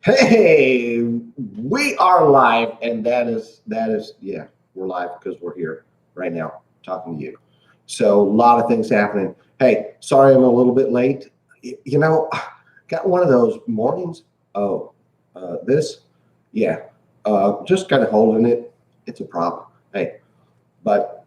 Hey, we are live, and yeah, we're live because we're here right now talking to you. So a lot of things happening. Hey, sorry I'm a little bit late. Got one of those mornings. Oh, this, yeah, just kind of holding it. It's a problem. Hey, but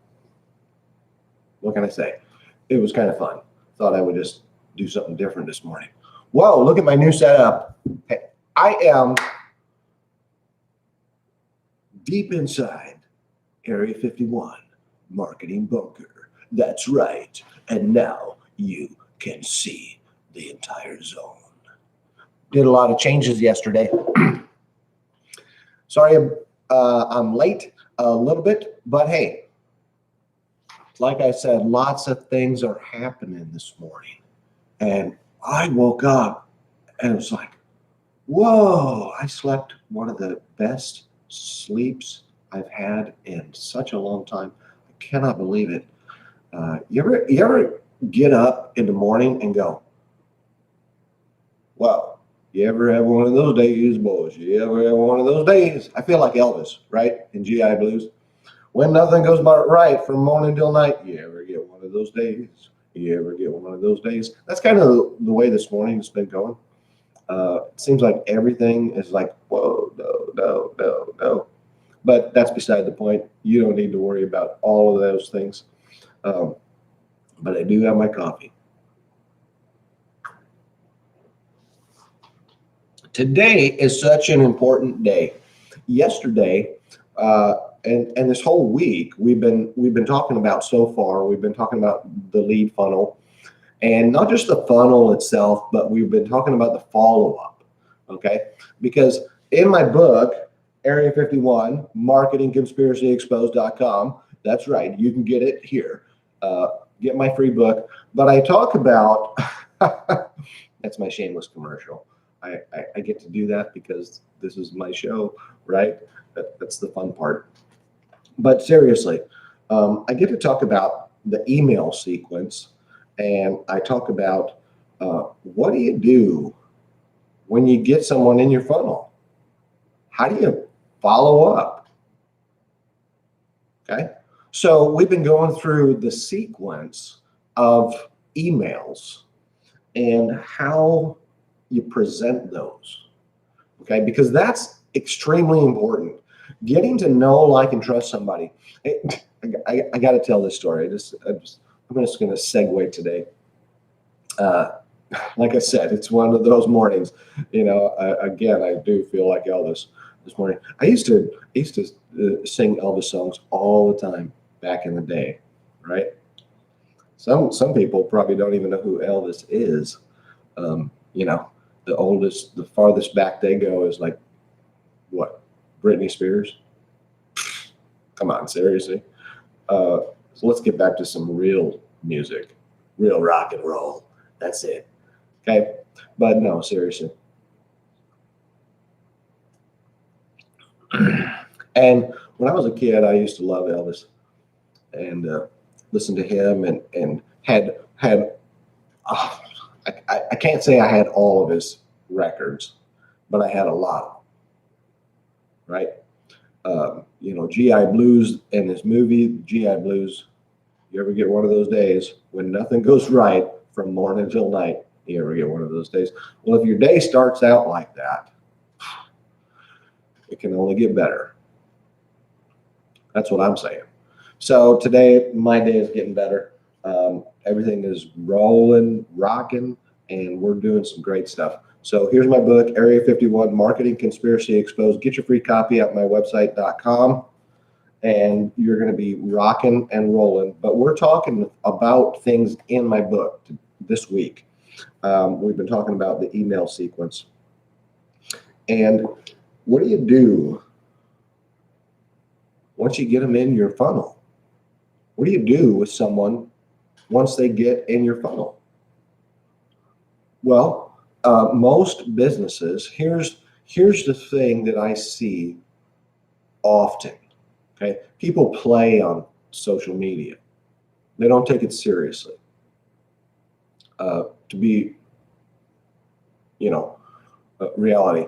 what can I say? It was kind of fun. Thought I would just do something different this morning. Whoa, look at my new setup. Hey, I am deep inside Area 51 marketing bunker. That's right. And now you can see the entire zone. Did a lot of changes yesterday. Sorry, I'm late a little bit, but hey, like I said, lots of things are happening this morning. And I woke up and it was like, whoa, I slept one of the best sleeps I've had in such a long time. I cannot believe it. You ever get up in the morning and go, wow, you ever have one of those days, boys? You ever have one of those days? I feel like Elvis, right? In GI Blues. When nothing goes right from morning till night, you ever get one of those days? You ever get one of those days? That's kind of the way this morning has been going. It seems like everything is like, whoa, no, no, no, no. But that's beside the point. You don't need to worry about all of those things. But I do have my coffee. Today is such an important day. Yesterday, and this whole week, we've been talking about so far. We've been talking about the lead funnel, and not just the funnel itself, but we've been talking about the follow up. Okay, because in my book, Area 51, marketingconspiracyexposed.com. That's right. You can get it here. Get my free book. But I talk about that's my shameless commercial. I get to do that because this is my show, right? That's the fun part. But seriously, I get to talk about the email sequence, and I talk about what do you do when you get someone in your funnel? How do you follow up? Okay. So we've been going through the sequence of emails and how you present those. Okay. Because that's extremely important. Getting to know, like, and trust somebody. I got to tell this story. I'm just going to segue today. Like I said, it's one of those mornings. Again, I do feel like Elvis this morning. I used to sing Elvis songs all the time back in the day, right? Some people probably don't even know who Elvis is. The farthest back they go is like what? Britney Spears. Come on, seriously. So let's get back to some real music, real rock and roll. That's it. Okay, but no, seriously. And when I was a kid, I used to love Elvis and listen to him and had I can't say I had all of his records, but I had a lot of them, right? GI Blues and this movie, GI Blues. You ever get one of those days when nothing goes right from morning till night? You ever get one of those days? Well, if your day starts out like that, it can only get better. That's what I'm saying. So today, my day is getting better. Everything is rolling, rocking, and we're doing some great stuff. So here's my book, Area 51, Marketing Conspiracy Exposed. Get your free copy at my website.com, and you're going to be rocking and rolling. But we're talking about things in my book this week. We've been talking about the email sequence. And what do you do once you get them in your funnel? What do you do with someone once they get in your funnel? Well, most businesses, here's the thing that I see often. Okay, people play on social media. They don't take it seriously. To be, reality.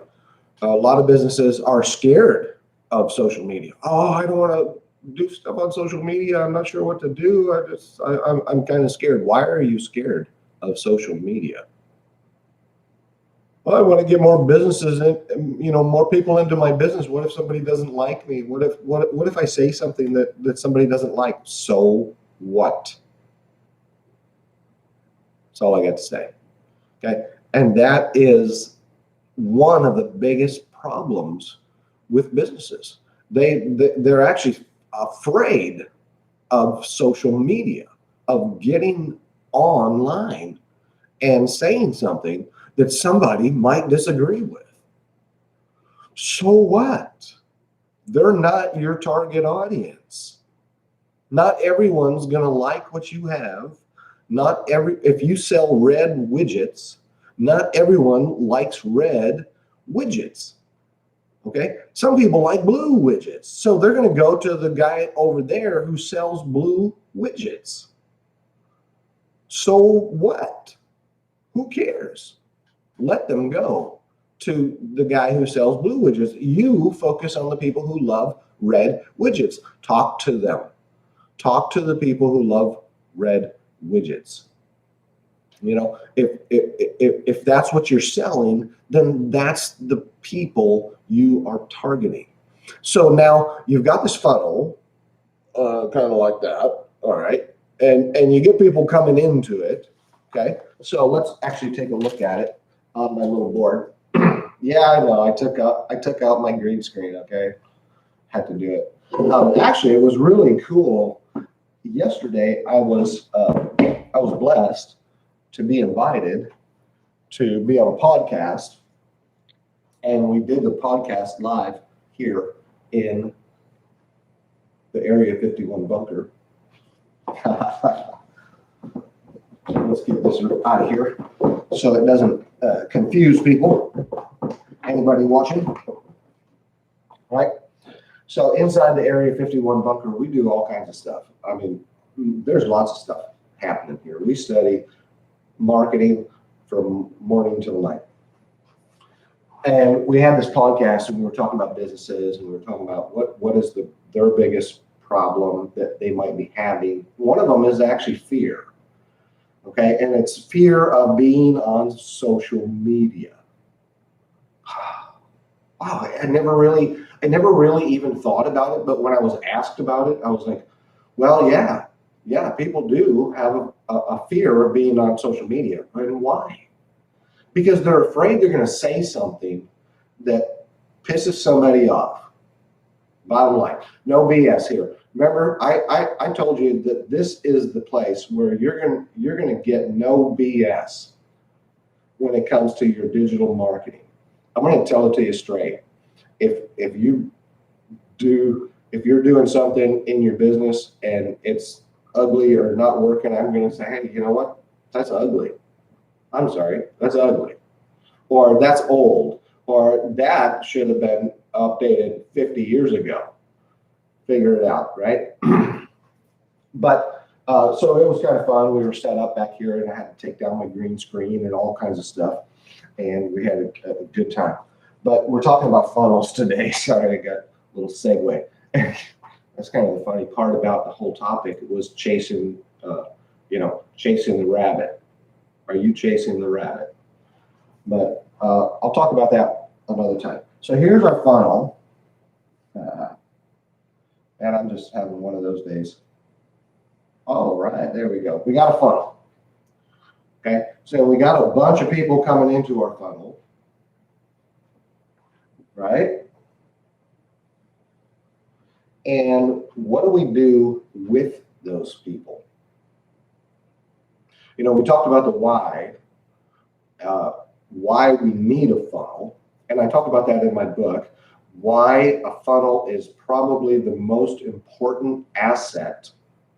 A lot of businesses are scared of social media. Oh, I don't want to do stuff on social media. I'm not sure what to do. I'm kind of scared. Why are you scared of social media? Well, I want to get more businesses in, more people into my business. What if somebody doesn't like me? What if I say something that somebody doesn't like? So what? That's all I got to say. Okay. And that is one of the biggest problems with businesses. They're actually afraid of social media, of getting online and saying something that somebody might disagree with. So what? They're not your target audience. Not everyone's going to like what you have. If you sell red widgets, not everyone likes red widgets. Okay. Some people like blue widgets. So they're going to go to the guy over there who sells blue widgets. So what? Who cares? Let them go to the guy who sells blue widgets. You focus on the people who love red widgets. Talk to them. Talk to the people who love red widgets. If that's what you're selling, then that's the people you are targeting. So now you've got this funnel, kind of like that. All right. And you get people coming into it. Okay. So let's actually take a look at it on my little board. Yeah, I know. I took out my green screen. Okay. Had to do it. Actually, it was really cool. Yesterday, I was blessed to be invited to be on a podcast, and we did the podcast live here in the Area 51 bunker. Let's get this out of here so it doesn't confuse people. Anybody watching? Right? So inside the Area 51 bunker, we do all kinds of stuff. I mean, there's lots of stuff happening here. We study marketing from morning till night. And we had this podcast and we were talking about businesses and we were talking about what is their biggest problem that they might be having. One of them is actually fear. Okay, and it's fear of being on social media. Wow, I never really even thought about it, but when I was asked about it, I was like, well, yeah, people do have a fear of being on social media. And why? Because they're afraid they're going to say something that pisses somebody off. Bottom line, no BS here. Remember, I told you that this is the place where you're going to get no BS when it comes to your digital marketing. I'm going to tell it to you straight. If you're doing something in your business and it's ugly or not working, I'm going to say, hey, you know what? That's ugly. I'm sorry, that's ugly. Or that's old. Or that should have been updated 50 years ago. Figure it out, right? But so it was kind of fun. We were set up back here and I had to take down my green screen and all kinds of stuff. And we had a good time. But we're talking about funnels today. Sorry, I got a little segue. That's kind of the funny part about the whole topic. It was chasing the rabbit. Are you chasing the rabbit? But I'll talk about that another time. So here's our funnel. And I'm just having one of those days. All right, there we go. We got a funnel. Okay, so we got a bunch of people coming into our funnel, right? And what do we do with those people? We talked about the why we need a funnel. And I talk about that in my book, why a funnel is probably the most important asset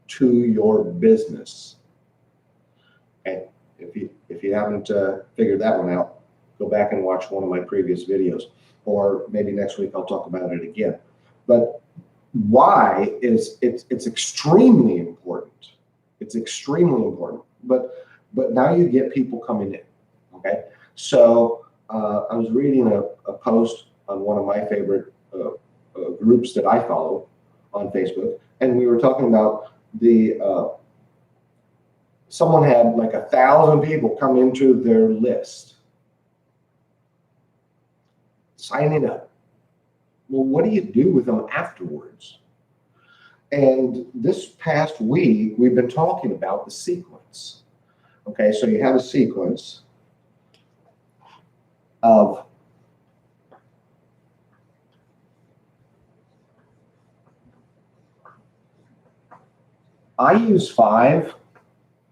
to your business. And if you haven't figured that one out, go back and watch one of my previous videos, or maybe next week I'll talk about it again. But why is it's extremely important. It's extremely important. But now you get people coming in. Okay, so I was reading a post on one of my favorite groups that I follow on Facebook, and we were talking about someone had like 1,000 people come into their list signing up. Well, what do you do with them afterwards? And this past week, we've been talking about the sequence. Okay, so you have a sequence of I use five.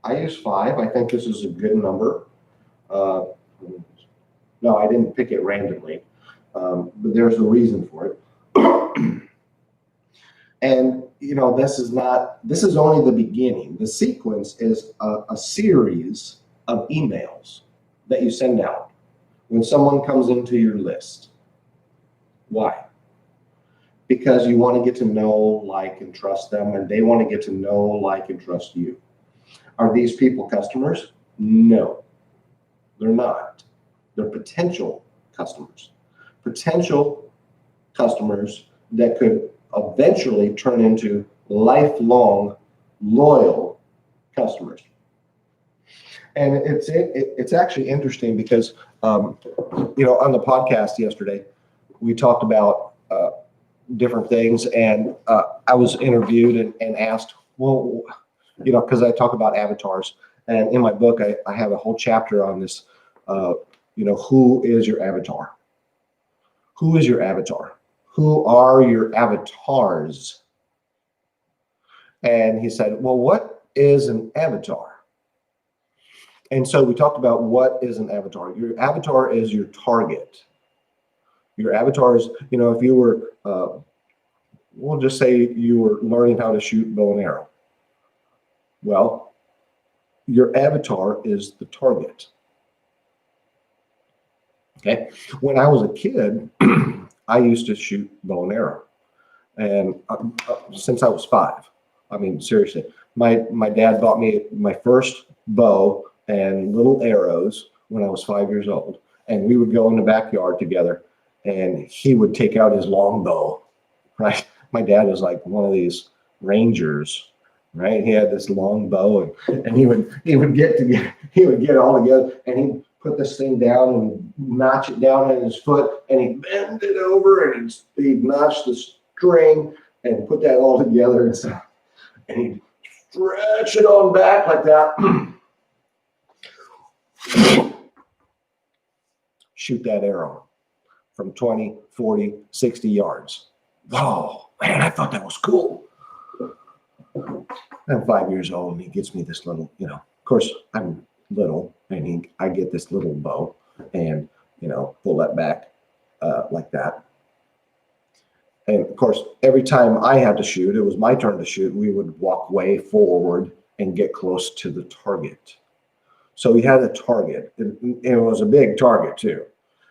I think this is a good number. Uh, no, I didn't pick it randomly, but there's a reason for it. And this is only the beginning. The sequence is a series of emails that you send out when someone comes into your list. Why? Because you want to get to know, like, and trust them, and they want to get to know, like, and trust you. Are these people customers? No, they're not. They're potential customers. Potential customers that could eventually turn into lifelong, loyal customers. And it's actually interesting because, on the podcast yesterday, we talked about different things, and I was interviewed and asked, well, because I talk about avatars, and in my book, I have a whole chapter on this. Who is your avatar? Who is your avatar? Who are your avatars? And he said, well, what is an avatar? And so we talked about what is an avatar. Your avatar is your target. Your avatar is, if you were, we'll just say you were learning how to shoot bow and arrow. Well, your avatar is the target. Okay. When I was a kid, I used to shoot bow and arrow, and since I was 5, I mean, seriously, my dad bought me my first bow and little arrows when I was 5 years old, and we would go in the backyard together, and he would take out his long bow, right? My dad was like one of these rangers, right? He had this long bow, and he would get all together, and he'd put this thing down and notch it down in his foot, and he'd bend it over, and he'd notch the string and put that all together, and he'd stretch it on back like that. Shoot that arrow from 20, 40, 60 yards. Oh, man, I thought that was cool. I'm 5 years old, and he gets me this little, of course, I'm little, and I get this little bow, and, pull that back like that. And, of course, every time I had to shoot, it was my turn to shoot, we would walk way forward and get close to the target. So we had a target, and it was a big target, too.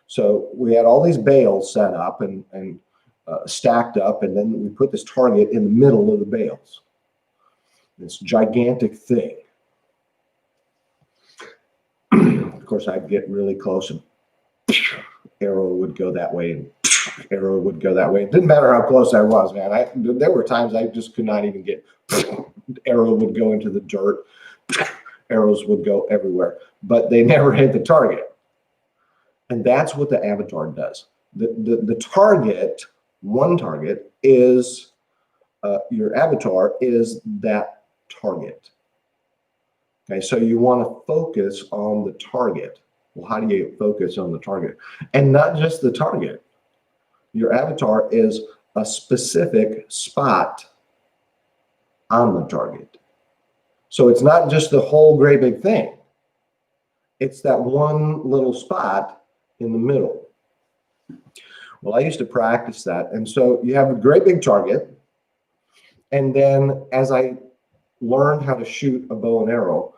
So we had all these bales set up and stacked up, and then we put this target in the middle of the bales. This gigantic thing. Of course, I'd get really close, and arrow would go that way, and arrow would go that way. It didn't matter how close I was, man. There were times I just could not even get. Arrow would go into the dirt. Arrows would go everywhere, but they never hit the target. And that's what the avatar does. The target, one target, is your avatar is that target. Okay, so you want to focus on the target. Well, how do you focus on the target? And not just the target. Your avatar is a specific spot on the target. So it's not just the whole great big thing. It's that one little spot in the middle. Well, I used to practice that. And so you have a great big target. And then as I learned how to shoot a bow and arrow,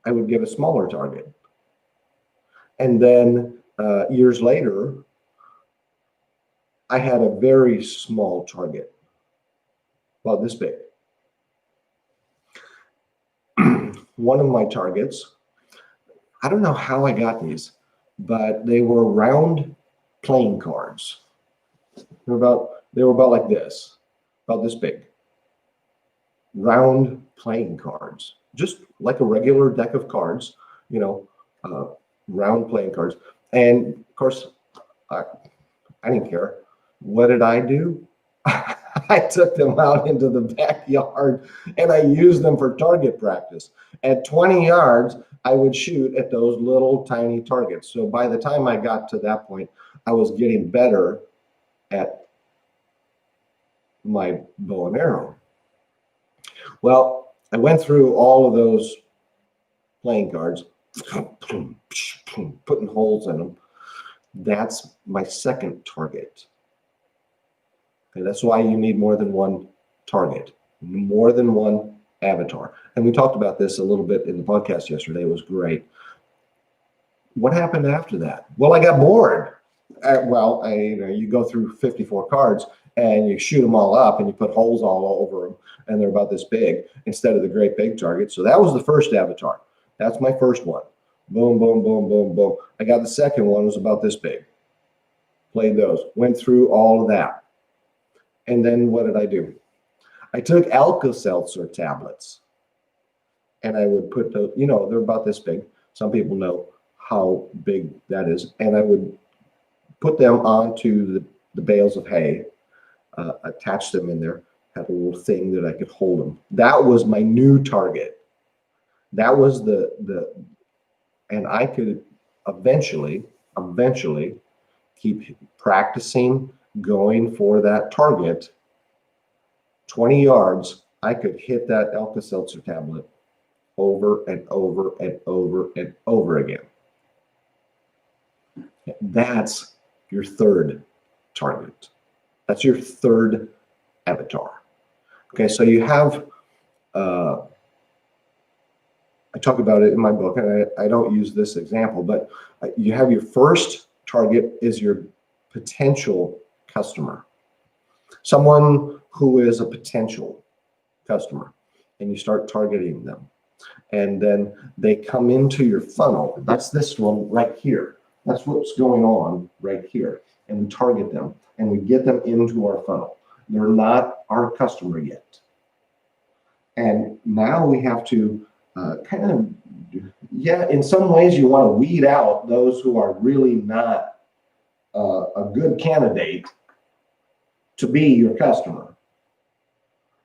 I would get a smaller target. And then years later, I had a very small target, about this big. One of my targets, I don't know how I got these, but they were round playing cards. They were about like this, about this big. Round playing cards, just like a regular deck of cards, round playing cards. And of course, I didn't care. What did I do? I took them out into the backyard and I used them for target practice. At 20 yards, I would shoot at those little tiny targets. So by the time I got to that point, I was getting better at my bow and arrow. Well, I went through all of those playing cards, putting holes in them. That's my second target. Okay, that's why you need more than one target, more than one avatar. And we talked about this a little bit in the podcast yesterday. It was great. What happened after that? Well, I got bored. You go through 54 cards and you shoot them all up and you put holes all over them and they're about this big instead of the great big target. So that was the first avatar. That's my first one. Boom, boom, boom, boom, boom. I got the second one, was about this big. Played those, went through all of that. And then what did I do? I took Alka-Seltzer tablets and I would put those, they're about this big. Some people know how big that is. And I would put them onto the bales of hay, attach them in there, had a little thing that I could hold them. That was my new target. That was and I could eventually keep practicing going for that target. 20 yards, I could hit that Alka-Seltzer tablet over and over and over and over again. That's your third target. That's your third avatar. Okay, so you have, I talk about it in my book, and I don't use this example, but you have your first target is your potential customer, someone who is a potential customer, and you start targeting them. And then they come into your funnel. That's this one right here. That's what's going on right here. And we target them and we get them into our funnel. They're not our customer yet. And now we have to in some ways you want to weed out those who are really not a good candidate to be your customer.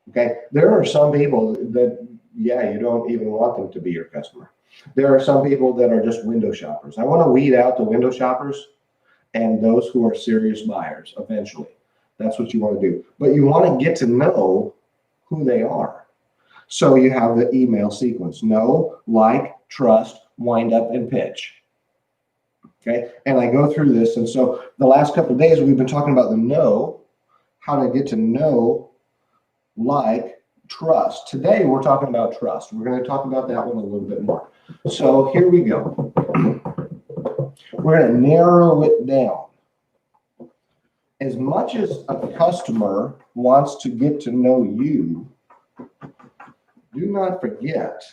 Okay, there are some people that, you don't even want them to be your customer. There are some people that are just window shoppers. I want to weed out the window shoppers and those who are serious buyers eventually. That's what you want to do. But you want to get to know who they are. So you have the email sequence: know, like, trust, wind up, and pitch. Okay, and I go through this. And so the last couple of days we've been talking about the know, how to get to know, like, trust. Today we're talking about trust. We're going to talk about that one a little bit more. So here we go. We're going to narrow it down. As much as a customer wants to get to know you, do not forget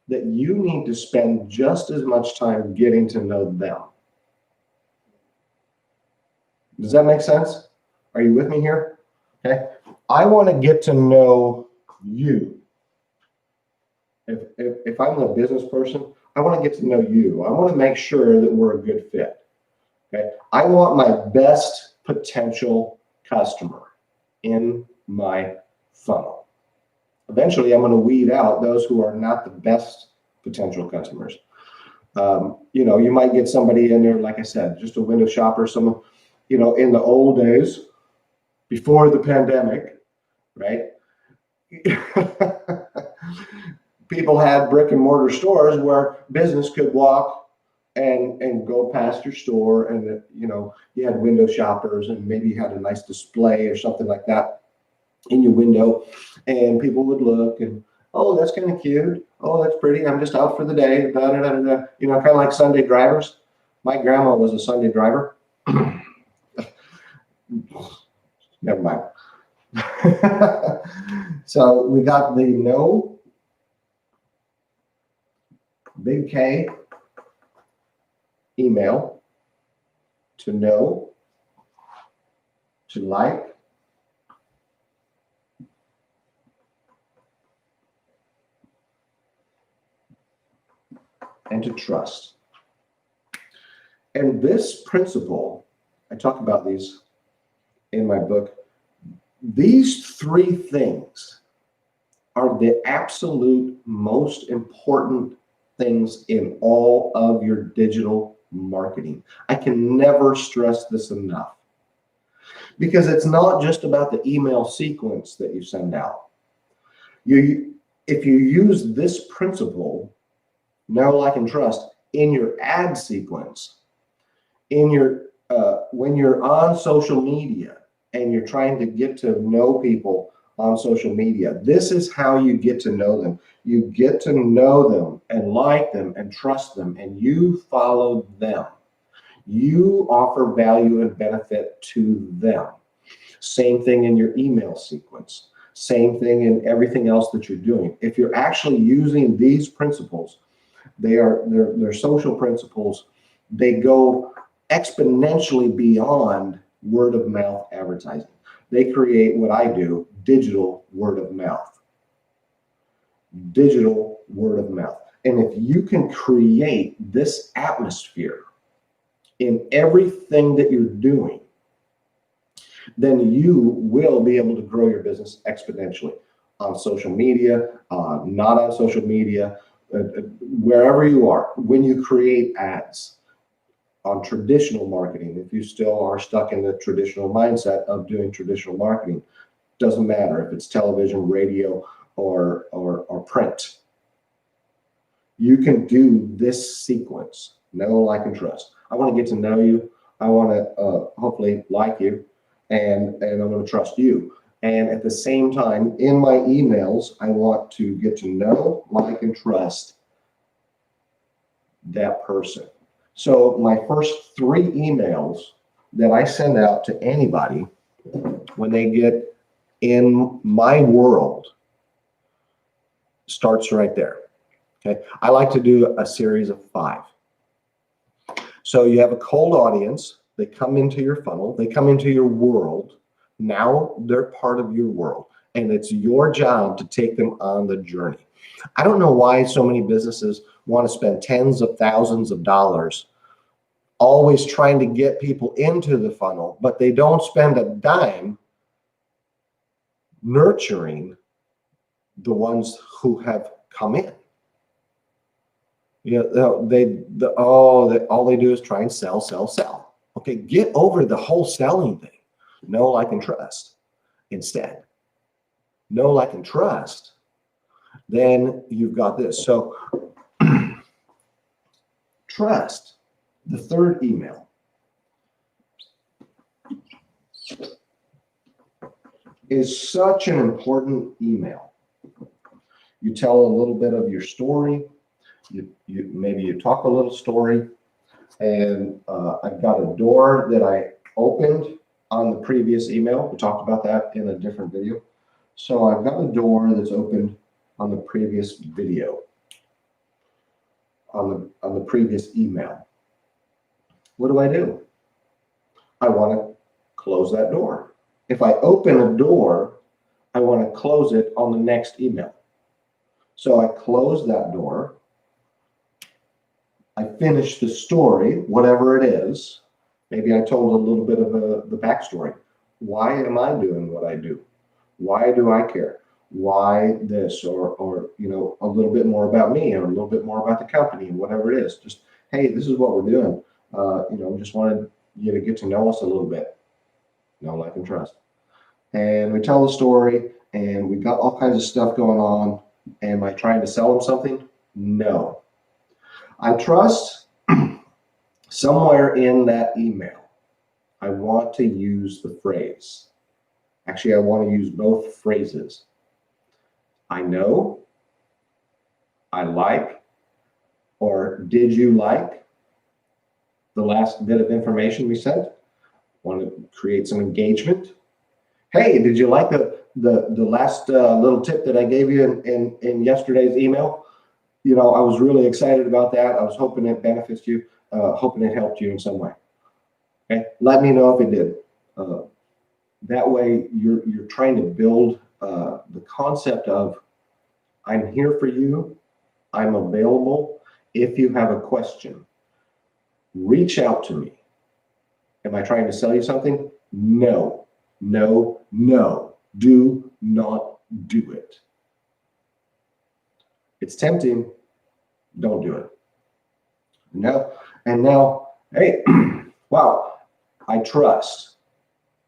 that you need to spend just as much time getting to know them. Does that make sense? Are you with me here? Okay. I want to get to know you. If I'm a business person, I want to get to know you. I want to make sure that we're a good fit. Okay. I want my best potential customer in my funnel. Eventually, I'm going to weed out those who are not the best potential customers. You might get somebody in there, like I said, just a window shopper, someone, in the old days, before the pandemic, right? People had brick and mortar stores where business could walk and go past your store, and you had window shoppers, and maybe you had a nice display or something like that in your window, and people would look and, oh, that's kind of cute. Oh, that's pretty. I'm just out for the day. Da, da, da, da. Kind of like Sunday drivers. My grandma was a Sunday driver. Never mind. So we got the know, big K, email, to know, to like, and to trust. And this principle, I talk about these in my book. These three things are the absolute most important things in all of your digital marketing. I can never stress this enough, because it's not just about the email sequence that you send out. If you use this principle, know, like, and trust, in your ad sequence, in your when you're on social media and you're trying to get to know people on social media, this is how you get to know them. You get to know them and like them and trust them, and you follow them. You offer value and benefit to them. Same thing in your email sequence. Same thing in everything else that you're doing. If you're actually using these principles, they're social principles. They go exponentially beyond word of mouth advertising. They create what I do, digital word of mouth. Digital word of mouth. And if you can create this atmosphere in everything that you're doing, then you will be able to grow your business exponentially on social media, not on social media, wherever you are. When you create ads on traditional marketing, if you still are stuck in the traditional mindset of doing traditional marketing, doesn't matter if it's television, radio, or print. You can do this sequence: know, like, and trust. I want to get to know you. I want to hopefully like you, and I'm going to trust you. And at the same time, in my emails, I want to get to know, like, and trust that person. So my first 3 emails that I send out to anybody when they get in my world starts right there. Okay. I like to do a series of 5. So you have a cold audience. They come into your funnel. They come into your world. Now they're part of your world, and it's your job to take them on the journey. I don't know why so many businesses want to spend tens of thousands of dollars always trying to get people into the funnel, but they don't spend a dime nurturing the ones who have come in. You know, all they do is try and sell, sell, sell. Okay, get over the whole selling thing. Know, like, and trust instead. Know, like, and trust. Then you've got this. So trust, the third email, is such an important email. You tell a little bit of your story. Maybe you talk a little story. And I've got a door that I opened on the previous email. We talked about that in a different video. So I've got a door that's opened on the previous video, on the previous email. What do? I want to close that door. If I open a door, I want to close it on the next email. So I close that door. I finish the story, whatever it is. Maybe I told a little bit of the backstory. Why am I doing what I do? Why do I care? Why this? Or you know, a little bit more about me, or a little bit more about the company, whatever it is. Just, hey, this is what we're doing. You know, just wanted you to get to know us a little bit. Know, like, and trust. And we tell the story, and we got all kinds of stuff going on. Am I trying to sell them something? No. I trust somewhere in that email, I want to use the phrase. Actually, I want to use both phrases. I know, I like, or did you like the last bit of information we sent? Want to create some engagement. Hey, did you like the last little tip that I gave you in yesterday's email? You know, I was really excited about that. I was hoping it benefits you, hoping it helped you in some way. Okay, let me know if it did. That way, you're trying to build the concept of I'm here for you. I'm available. If you have a question, reach out to me. Am I trying to sell you something? No, no, no. Do not do it. It's tempting. Don't do it. No. And now, hey, wow, I trust,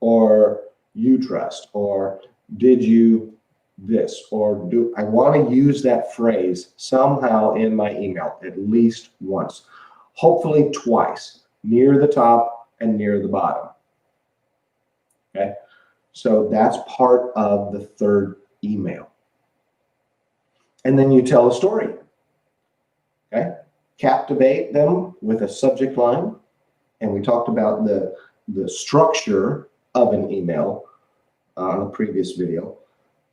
or you trust, or did you this, or do I want to use that phrase somehow in my email at least once, hopefully twice, near the top and near the bottom. Okay. So that's part of the third email. And then you tell a story. Okay. Captivate them with a subject line. And we talked about the structure of an email on a previous video,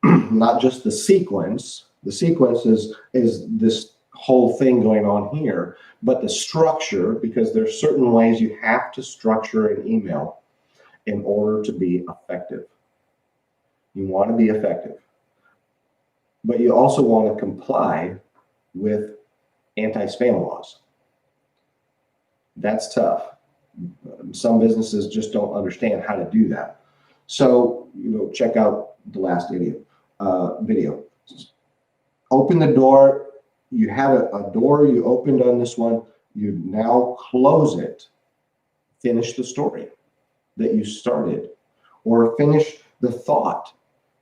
not just the sequence. The sequence is this whole thing going on here, but the structure, because there's certain ways you have to structure an email in order to be effective. You want to be effective, but you also want to comply with anti-spam laws. That's tough. Some businesses just don't understand how to do that. So, check out the last video. Open the door. You had a door you opened on this one. You now close it. Finish the story that you started, or finish the thought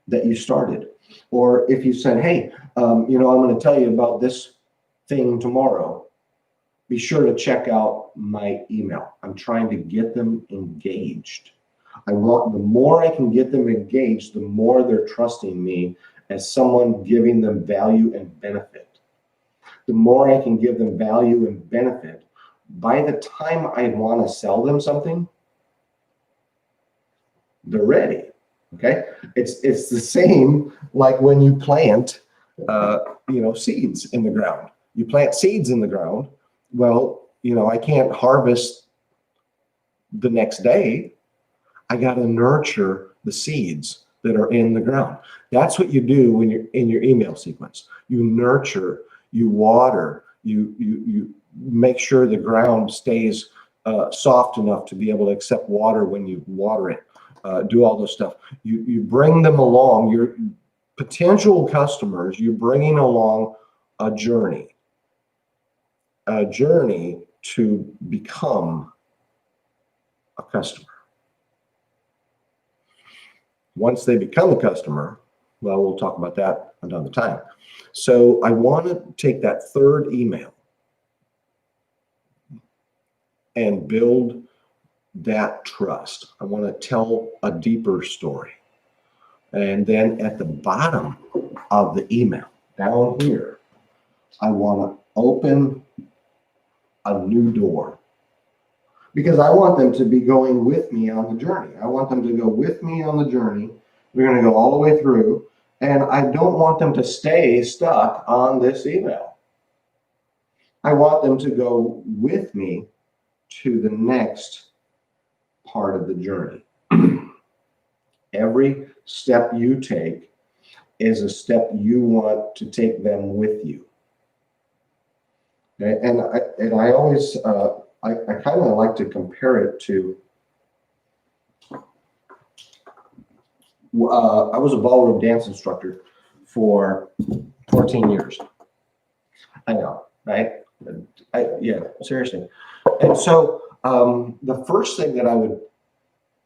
that you started. Or if you said, hey, I'm going to tell you about this thing tomorrow, be sure to check out my email. I'm trying to get them engaged. The more I can get them engaged, the more they're trusting me as someone giving them value and benefit. The more I can give them value and benefit, by the time I want to sell them something, they're ready. Okay. It's the same like when you plant, seeds in the ground. You plant seeds in the ground. Well, I can't harvest the next day. I got to nurture the seeds that are in the ground. That's what you do when you're in your email sequence. You nurture, you water, you make sure the ground stays soft enough to be able to accept water when you water it. Do all this stuff. You bring them along. Your potential customers, you're bringing along a journey to become a customer. Once they become a customer, well, we'll talk about that another time. So I want to take that third email and build that trust. I want to tell a deeper story. And then at the bottom of the email, down here, I want to open a new door, because I want them to be going with me on the journey. I want them to go with me on the journey. We're going to go all the way through, and I don't want them to stay stuck on this email. I want them to go with me to the next part of the journey. Every step you take is a step you want to take them with you. Okay? And I always, I kind of like to compare it to, I was a ballroom dance instructor for 14 years. I know, right? Yeah, seriously. And so the first thing that I would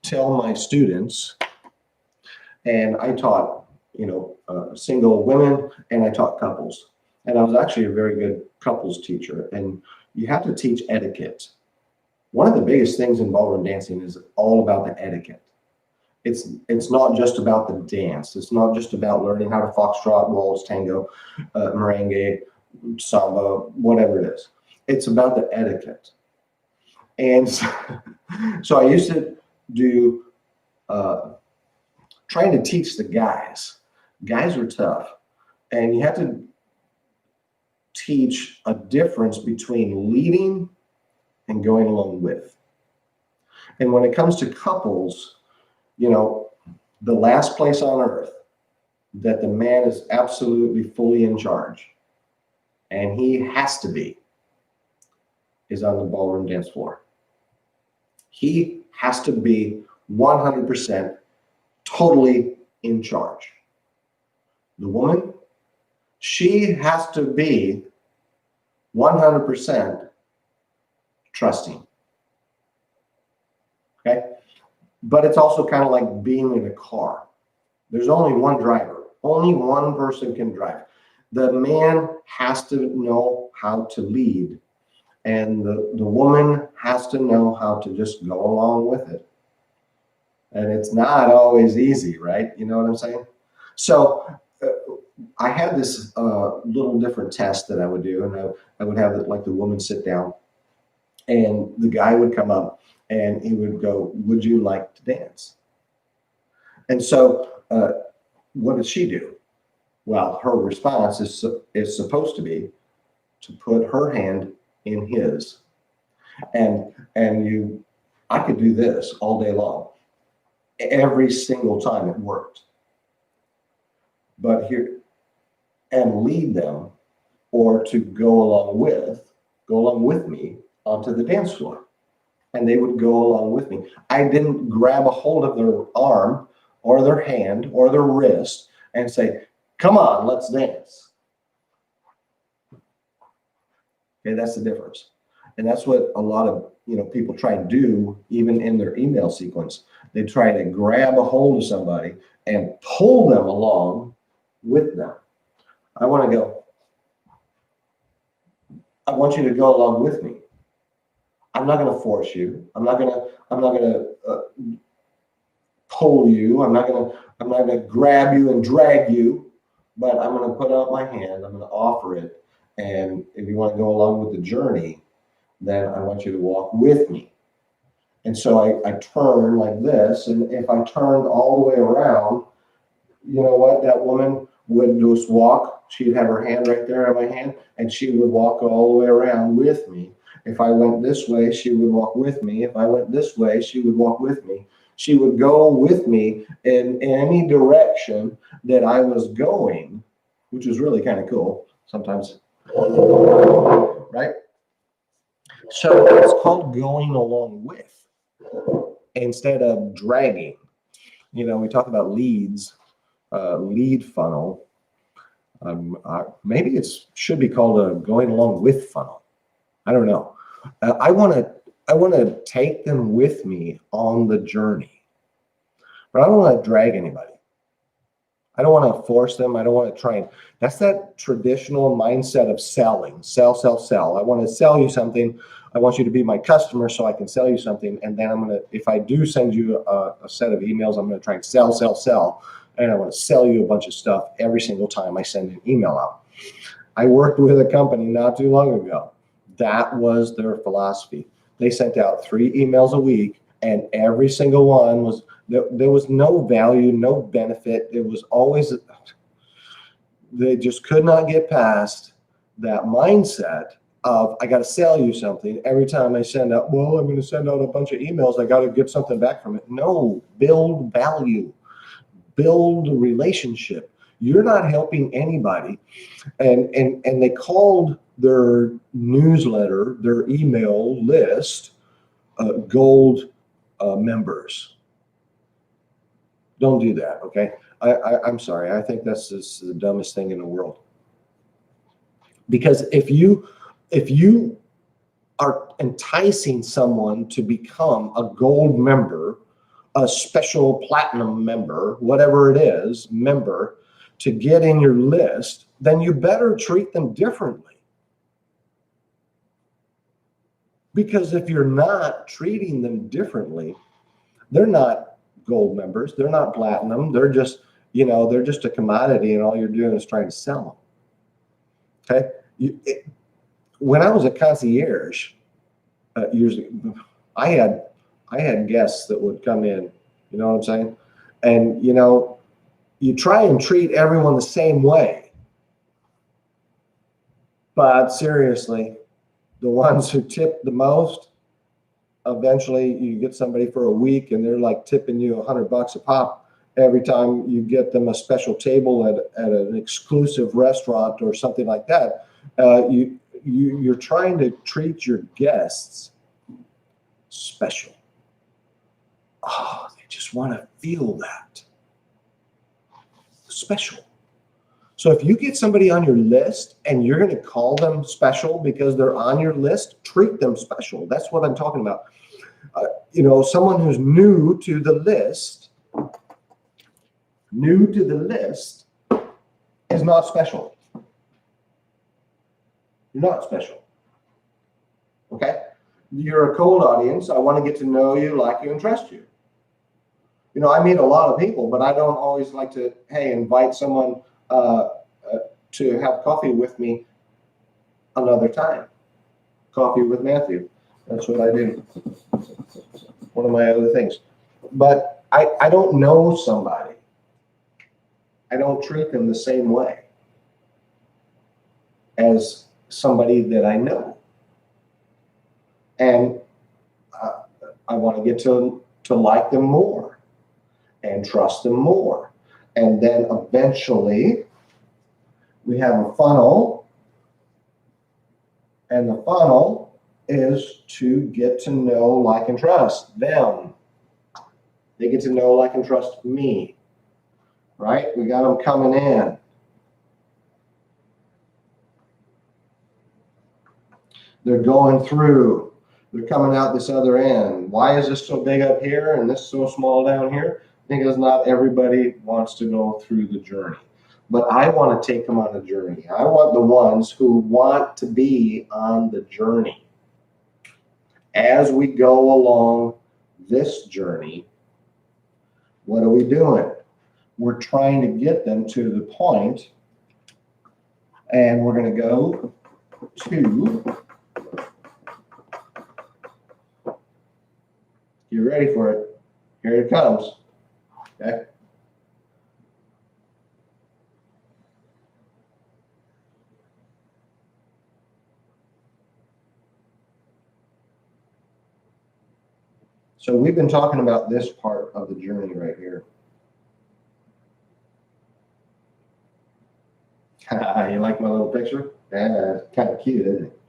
tell my students, and I taught, single women, and I taught couples. And I was actually a very good couples teacher. And you have to teach etiquette. One of the biggest things in ballroom dancing is all about the etiquette. It's not just about the dance. It's not just about learning how to foxtrot, waltz, tango, merengue, samba, whatever it is. It's about the etiquette. And so I used to do trying to teach the guys. Guys are tough, and you have to teach a difference between leading and going along with. And when it comes to couples, you know, the last place on earth that the man is absolutely fully in charge, and he has to be, is on the ballroom dance floor. He has to be 100% totally in charge. The woman, she has to be 100% trusting. Okay? But it's also kind of like being in a car. There's only one driver. Only one person can drive. The man has to know how to lead, and the woman has to know how to just go along with it. And it's not always easy, right? You know what I'm saying? So I had this little different test that I would do, and I would have like the woman sit down, and the guy would come up, and he would go, "Would you like to dance?" And so what did she do? Well, her response is supposed to be to put her hand in his, and I could do this all day long. Every single time it worked. But here, and lead them, or to go along with me onto the dance floor. And they would go along with me. I didn't grab a hold of their arm or their hand or their wrist and say, "Come on, let's dance." Okay, that's the difference. And that's what a lot of people try to do, even in their email sequence. They try to grab a hold of somebody and pull them along with them. I want you to go along with me. I'm not going to force you. I'm not going to pull you. I'm not going to grab you and drag you, but I'm going to put out my hand. I'm going to offer it. And if you want to go along with the journey, then I want you to walk with me. And so I turn like this. And if I turned all the way around, you know what? That woman would just walk. She'd have her hand right there in my hand, and she would walk all the way around with me. If I went this way, she would walk with me. If I went this way, she would walk with me. She would go with me in any direction that I was going, which was really kind of cool sometimes. Right? So it's called going along with instead of dragging. We talk about leads, lead funnel. Maybe it should be called a going along with funnel. I don't know. I want to take them with me on the journey, but I don't want to drag anybody. I don't want to force them. I don't want to try and. That's that traditional mindset of selling. Sell, sell, sell. I want to sell you something. I want you to be my customer so I can sell you something. And then if I do send you a set of emails, I'm going to try and sell, sell, sell. And I want to sell you a bunch of stuff every single time I send an email out. I worked with a company not too long ago. That was their philosophy. They sent out 3 emails a week, and every single one was, there was no value, no benefit. It was always, they just could not get past that mindset of, I got to sell you something. Every time I send out, well, I'm going to send out a bunch of emails. I got to get something back from it. No, build value, build a relationship. You're not helping anybody. And they called their newsletter, their email list, gold members. Don't do that, okay? I'm sorry. I think that's just the dumbest thing in the world. Because if you are enticing someone to become a gold member, a special platinum member, whatever it is, member, to get in your list, then you better treat them differently. Because if you're not treating them differently, they're not gold members, they're not platinum, they're just, they're just a commodity, and all you're doing is trying to sell them. Okay? When I was a concierge years ago, I had guests that would come in, you know what I'm saying? And you try and treat everyone the same way. But seriously, the ones who tip the most, eventually you get somebody for a week and they're like tipping you $100 a pop every time you get them a special table at an exclusive restaurant or something like that. You're trying to treat your guests special. Oh, they just want to feel that special. So if you get somebody on your list and you're going to call them special because they're on your list, treat them special. That's what I'm talking about. Someone who's new to the list is not special. You're not special. Okay? You're a cold audience. I want to get to know you, like you, and trust you. I meet a lot of people, but I don't always like to, invite someone to have coffee with me another time. Coffee with Matthew. That's what I do. One of my other things. But I don't know somebody. I don't treat them the same way as somebody that I know. And I want to get to like them more and trust them more. And then eventually we have a funnel, and the funnel is to get to know, like, and trust them. They get to know, like, and trust me, right? We got them coming in. They're going through. They're coming out this other end. Why is this so big up here and this so small down here? Because not everybody wants to go through the journey. But I want to take them on a journey. I want the ones who want to be on the journey. As we go along this journey, what are we doing? We're trying to get them to the point, and we're going to go to, get ready for it. Here it comes. Okay. So we've been talking about this part of the journey right here. You like my little picture? Yeah, it's kind of cute, isn't it?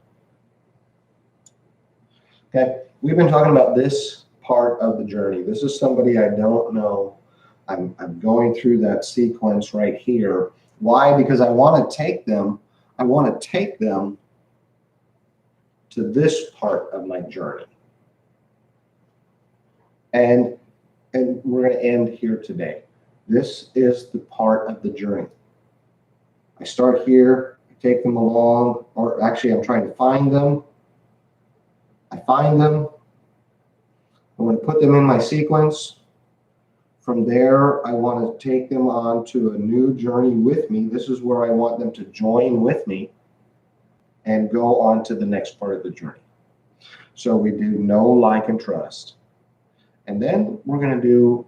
Okay, we've been talking about this part of the journey. This is somebody I don't know. I'm going through that sequence right here. Why? Because I want to take them to this part of my journey. And we're going to end here today. This is the part of the journey. I start here, I take them along, or actually I'm trying to find them. I find them. I'm going to put them in my sequence. From there, I want to take them on to a new journey with me. This is where I want them to join with me and go on to the next part of the journey. So we do know, like, and trust. And then we're going to do,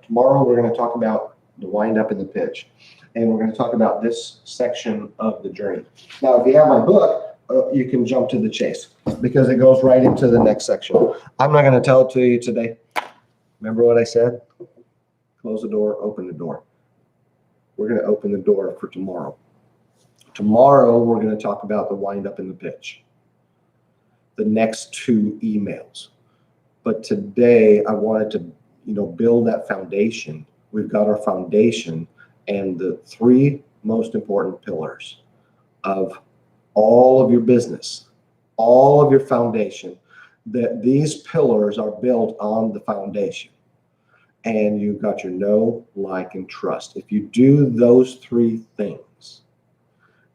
tomorrow we're going to talk about the wind up and the pitch. And we're going to talk about this section of the journey. Now, if you have my book, you can jump to the chase because it goes right into the next section. I'm not going to tell it to you today. Remember what I said? Close the door, open the door. We're going to open the door for tomorrow. Tomorrow, we're going to talk about the wind up and the pitch. The next 2 emails. But today I wanted to, build that foundation. We've got our foundation and the 3 most important pillars of all of your business, all of your foundation, that these pillars are built on the foundation. And you've got your know, like, and trust. If you do those 3 things,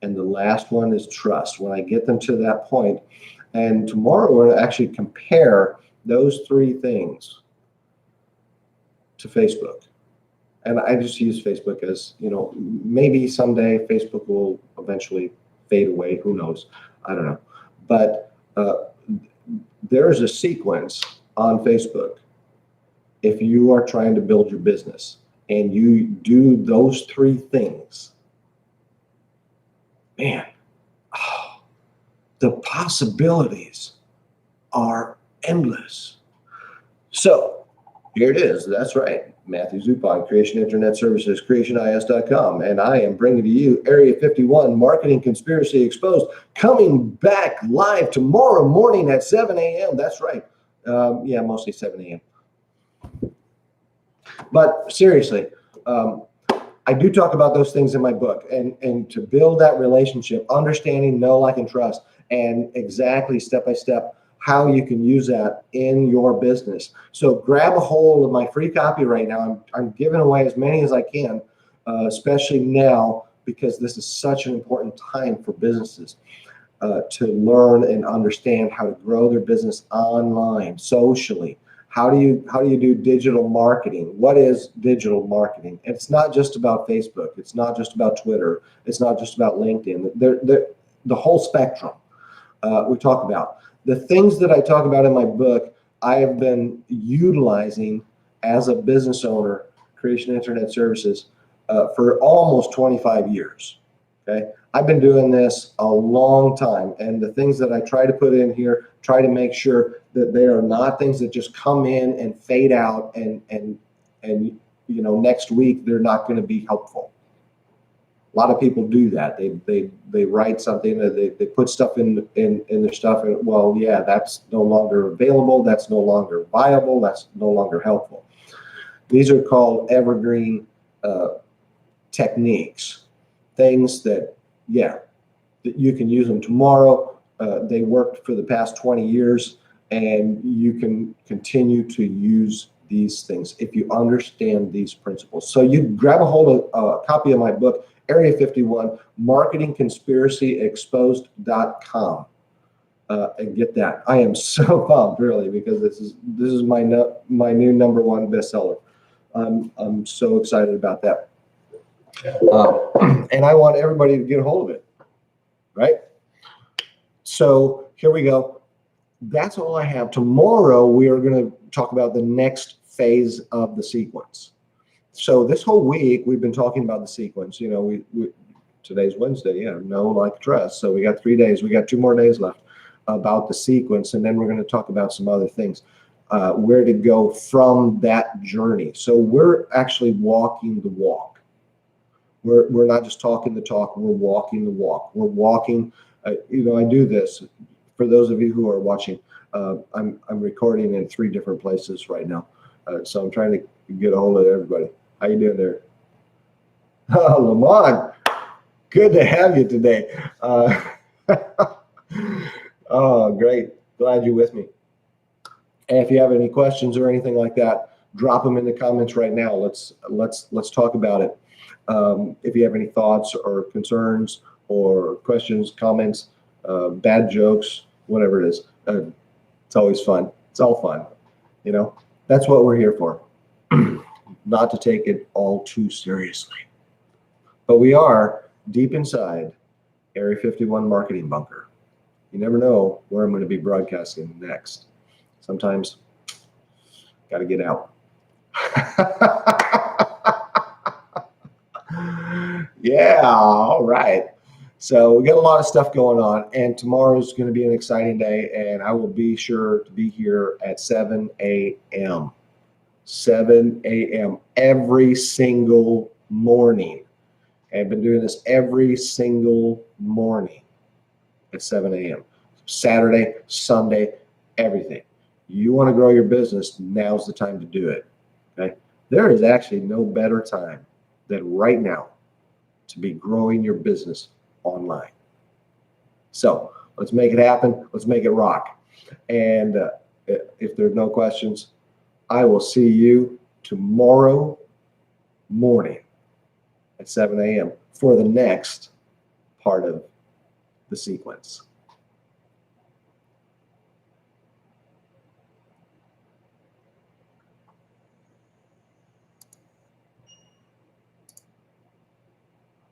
and the last one is trust, when I get them to that point, and tomorrow we're going to actually compare those 3 things to Facebook. And I just use Facebook as, maybe someday Facebook will eventually fade away. Who knows? I don't know. But there is a sequence on Facebook. If you are trying to build your business and you do those 3 things, man, the possibilities are endless. So here it is. That's right. Matthew Zupon, Creation Internet Services, creationis.com. And I am bringing to you Area 51 Marketing Conspiracy Exposed, coming back live tomorrow morning at 7 a.m. That's right. Yeah, mostly 7 a.m. But seriously, I do talk about those things in my book, and to build that relationship, understanding, know, like, and trust, and exactly step by step how you can use that in your business. So grab a hold of my free copy right now. I'm giving away as many as I can, especially now because this is such an important time for businesses to learn and understand how to grow their business online, socially. How do you do digital marketing? What is digital marketing? It's not just about Facebook. It's not just about Twitter. It's not just about LinkedIn. The whole spectrum we talk about. The things that I talk about in my book, I have been utilizing as a business owner, Creation Internet Services, for almost 25 years. Okay, I've been doing this a long time, and the things that I try to put in here, try to make sure that they are not things that just come in and fade out, and next week they're not going to be helpful. A lot of people do that. They write something, they put stuff in their stuff, and well, yeah, that's no longer available. That's no longer viable. That's no longer helpful. These are called evergreen techniques. Things that, yeah, that you can use them tomorrow. They worked for the past 20 years, and you can continue to use these things if you understand these principles. So you grab a hold of a copy of my book, Area 51, marketingconspiracyexposed.com, and get that. I am so pumped, really, because this is my new #1 bestseller. I'm so excited about that. And I want everybody to get a hold of it, right? So here we go. That's all I have. Tomorrow, we are going to talk about the next phase of the sequence. So this whole week, we've been talking about the sequence. Today's Wednesday, know, like, trust. So we got 3 days. We got 2 more days left about the sequence, and then we're going to talk about some other things, where to go from that journey. So we're actually walking the walk. We're not just talking the talk, we're walking the walk. We're walking, I do this. For those of you who are watching, I'm recording in 3 different places right now. So I'm trying to get a hold of everybody. How you doing there? Oh, Lamont, good to have you today. Oh, great. Glad you're with me. And if you have any questions or anything like that, drop them in the comments right now. Let's talk about it. If you have any thoughts or concerns or questions, comments, bad jokes, whatever it is, it's always fun. It's all fun. That's what we're here for. Not to take it all too seriously. But we are deep inside Area 51 marketing bunker. You never know where I'm going to be broadcasting next. Sometimes got to get out. Yeah, all right. So we got a lot of stuff going on, and tomorrow is going to be an exciting day, and I will be sure to be here at 7 a.m. 7 a.m. every single morning. I've been doing this every single morning at 7 a.m. Saturday, Sunday, everything. You want to grow your business, now's the time to do it. Okay? There is actually no better time than right now to be growing your business online. So let's make it happen. Let's make it rock. And if there are no questions, I will see you tomorrow morning at 7 a.m. for the next part of the sequence.